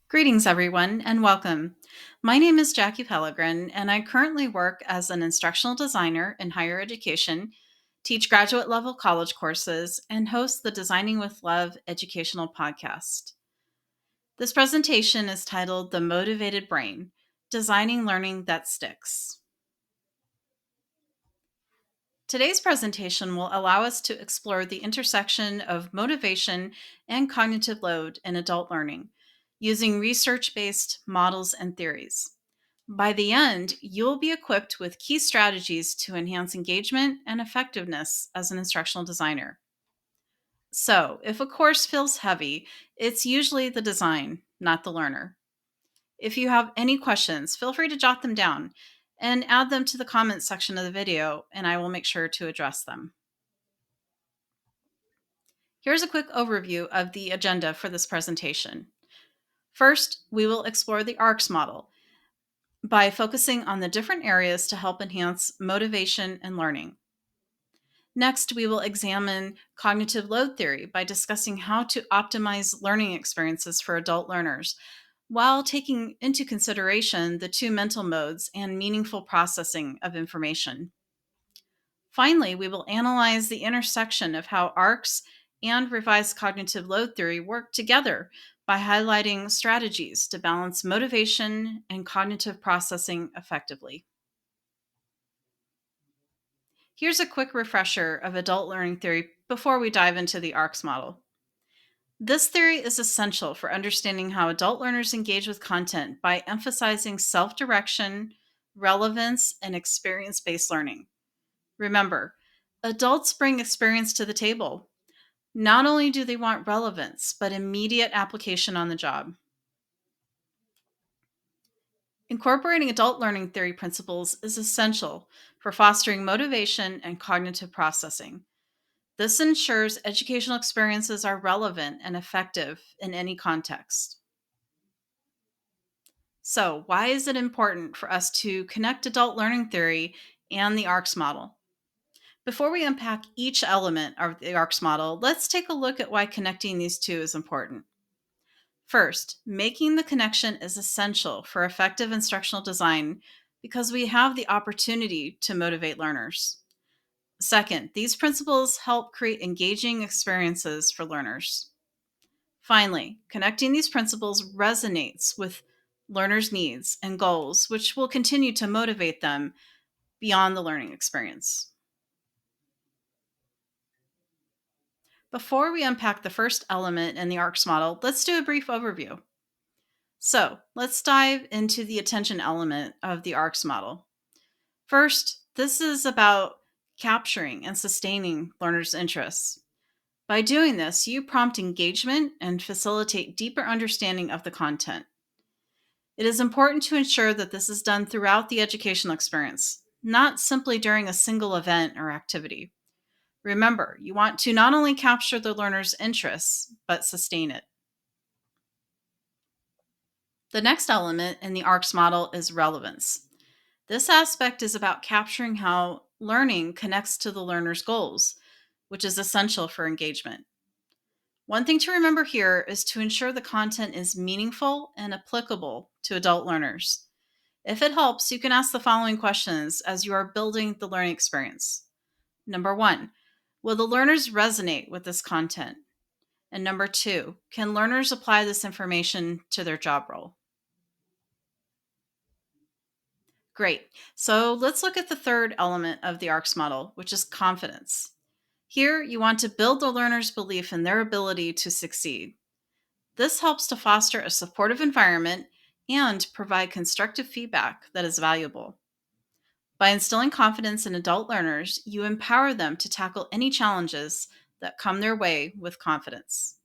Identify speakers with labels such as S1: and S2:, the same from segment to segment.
S1: Greetings, everyone, and welcome. My name is Jackie Pellegrin, and I currently work as an instructional designer in higher education, teach graduate level college courses, and host the Designing with Love educational podcast. This presentation is titled The Motivated Brain Designing Learning That Sticks. Today's presentation will allow us to explore the intersection of motivation and cognitive load in adult learning using research based models and theories. By the end, you'll be equipped with key strategies to enhance engagement and effectiveness as an instructional designer. So, if a course feels heavy, it's usually the design, not the learner. If you have any questions, feel free to jot them down and add them to the comments section of the video, and I will make sure to address them. Here's a quick overview of the agenda for this presentation. First, we will explore the ARCS model by focusing on the different areas to help enhance motivation and learning. Next, we will examine cognitive load theory by discussing how to optimize learning experiences for adult learners while taking into consideration the two mental modes and meaningful processing of information. Finally, we will analyze the intersection of how ARCS and revised cognitive load theory work together by highlighting strategies to balance motivation and cognitive processing effectively. Here's a quick refresher of adult learning theory before we dive into the ARCS model. This theory is essential for understanding how adult learners engage with content by emphasizing self-direction, relevance, and experience-based learning. Remember, adults bring experience to the table. Not only do they want relevance, but immediate application on the job. Incorporating adult learning theory principles is essential for fostering motivation and cognitive processing. This ensures educational experiences are relevant and effective in any context. So, why is it important for us to connect adult learning theory and the ARCS model? Before we unpack each element of the ARCS model, let's take a look at why connecting these two is important. First, making the connection is essential for effective instructional design because we have the opportunity to motivate learners. Second, these principles help create engaging experiences for learners. Finally, connecting these principles resonates with learners' needs and goals, which will continue to motivate them beyond the learning experience. Before we unpack the first element in the ARCS model, let's do a brief overview. So, let's dive into the attention element of the ARCS model. First, this is about capturing and sustaining learners' interests. By doing this, you prompt engagement and facilitate deeper understanding of the content. It is important to ensure that this is done throughout the educational experience, not simply during a single event or activity. Remember, you want to not only capture the learner's interests, but sustain it. The next element in the ARCS model is relevance. This aspect is about capturing how learning connects to the learner's goals, which is essential for engagement. One thing to remember here is to ensure the content is meaningful and applicable to adult learners. If it helps, you can ask the following questions as you are building the learning experience. Number one, will the learners resonate with this content? And number two, can learners apply this information to their job role? Great. So let's look at the third element of the ARCS model, which is confidence. Here, you want to build the learner's belief in their ability to succeed. This helps to foster a supportive environment and provide constructive feedback that is valuable. By instilling confidence in adult learners, you empower them to tackle any challenges that come their way with confidence.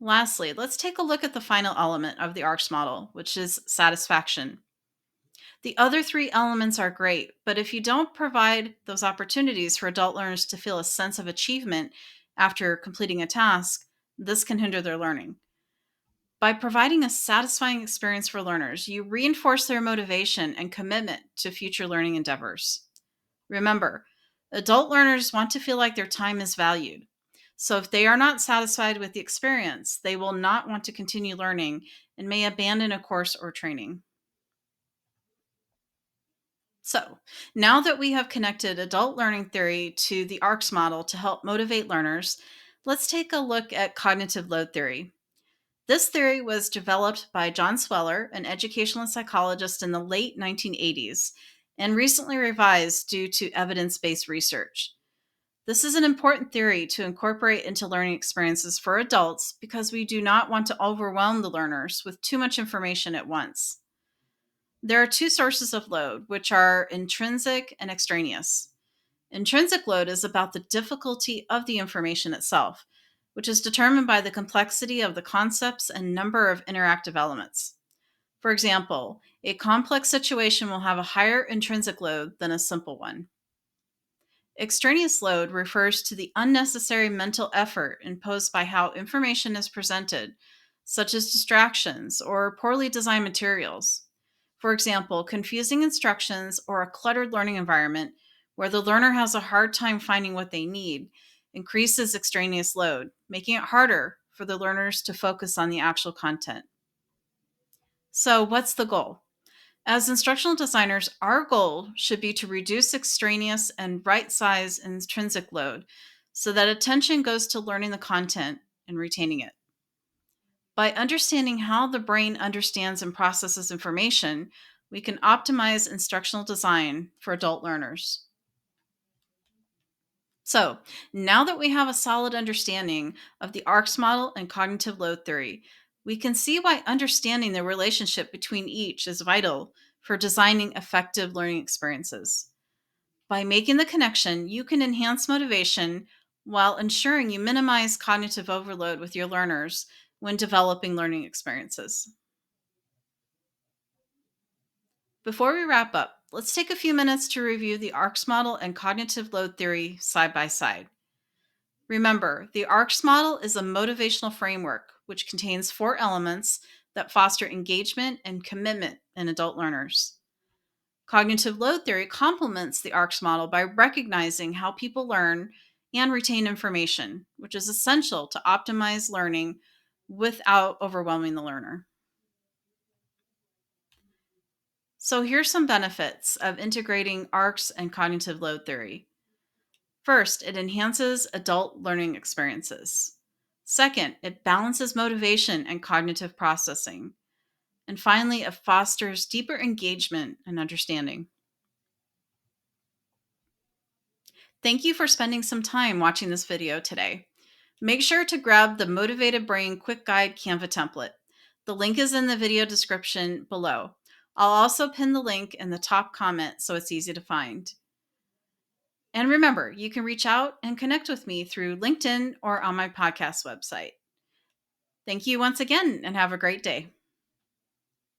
S1: Lastly, let's take a look at the final element of the ARCS model, which is satisfaction. The other three elements are great, but if you don't provide those opportunities for adult learners to feel a sense of achievement after completing a task, this can hinder their learning. By providing a satisfying experience for learners, you reinforce their motivation and commitment to future learning endeavors. Remember, adult learners want to feel like their time is valued. So if they are not satisfied with the experience, they will not want to continue learning and may abandon a course or training. So, now that we have connected adult learning theory to the ARCS model to help motivate learners, let's take a look at cognitive load theory. This theory was developed by John Sweller, an educational psychologist in the late 1980s, and recently revised due to evidence based research. This is an important theory to incorporate into learning experiences for adults because we do not want to overwhelm the learners with too much information at once. There are two sources of load, which are intrinsic and extraneous. Intrinsic load is about the difficulty of the information itself, which is determined by the complexity of the concepts and number of interactive elements. For example, a complex situation will have a higher intrinsic load than a simple one. Extraneous load refers to the unnecessary mental effort imposed by how information is presented, such as distractions or poorly designed materials. For example, confusing instructions or a cluttered learning environment where the learner has a hard time finding what they need increases extraneous load, making it harder for the learners to focus on the actual content. So, what's the goal? As instructional designers, our goal should be to reduce extraneous and right size intrinsic load so that attention goes to learning the content and retaining it. By understanding how the brain understands and processes information, we can optimize instructional design for adult learners. So, now that we have a solid understanding of the ARCS model and cognitive load theory, we can see why understanding the relationship between each is vital for designing effective learning experiences. By making the connection, you can enhance motivation while ensuring you minimize cognitive overload with your learners when developing learning experiences. Before we wrap up, let's take a few minutes to review the ARCS model and cognitive load theory side by side. Remember, the ARCS model is a motivational framework which contains four elements that foster engagement and commitment in adult learners. Cognitive load theory complements the ARCS model by recognizing how people learn and retain information, which is essential to optimize learning without overwhelming the learner. So, here's some benefits of integrating ARCS and cognitive load theory. First, it enhances adult learning experiences. Second, it balances motivation and cognitive processing. And finally, it fosters deeper engagement and understanding. Thank you for spending some time watching this video today. Make sure to grab the Motivated Brain Quick Guide Canva template. The link is in the video description below. I'll also pin the link in the top comment so it's easy to find. And remember, you can reach out and connect with me through LinkedIn or on my podcast website. Thank you once again and have a great day.